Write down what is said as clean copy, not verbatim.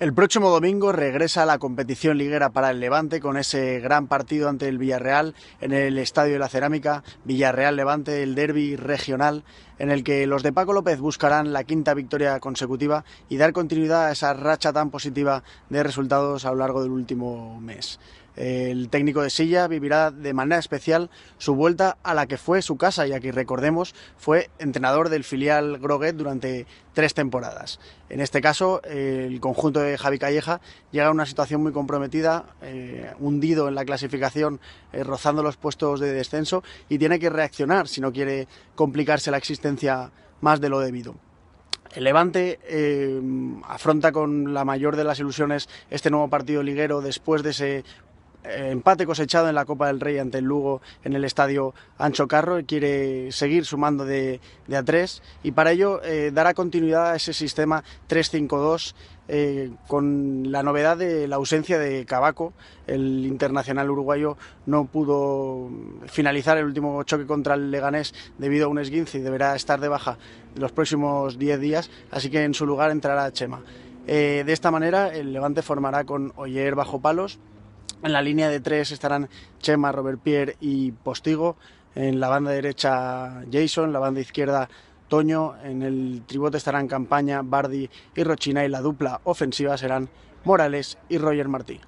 El próximo domingo regresa a la competición liguera para el Levante con ese gran partido ante el Villarreal en el Estadio de la Cerámica, Villarreal-Levante, el derbi regional, en el que los de Paco López buscarán la quinta victoria consecutiva y dar continuidad a esa racha tan positiva de resultados a lo largo del último mes. El técnico de Silla vivirá de manera especial su vuelta a la que fue su casa, ya que recordemos fue entrenador del filial Groguet durante 3 temporadas. En este caso, el conjunto de Javi Calleja llega a una situación muy comprometida, hundido en la clasificación, rozando los puestos de descenso, y tiene que reaccionar si no quiere complicarse la existencia más de lo debido. El Levante afronta con la mayor de las ilusiones este nuevo partido liguero después de ese empate cosechado en la Copa del Rey ante el Lugo en el estadio Ancho Carro, y quiere seguir sumando de a 3, y para ello dará continuidad a ese sistema 3-5-2 con la novedad de la ausencia de Cavaco. El internacional uruguayo no pudo finalizar el último choque contra el Leganés debido a un esguince y deberá estar de baja los próximos 10 días, así que en su lugar entrará Chema. De esta manera el Levante formará con Oyer bajo palos. En la línea de 3 estarán Chema, Robert-Pierre y Postigo. En la banda derecha Jason, en la banda izquierda Toño. En el tribote estarán Campaña, Bardi y Rochina, y la dupla ofensiva serán Morales y Roger Martí.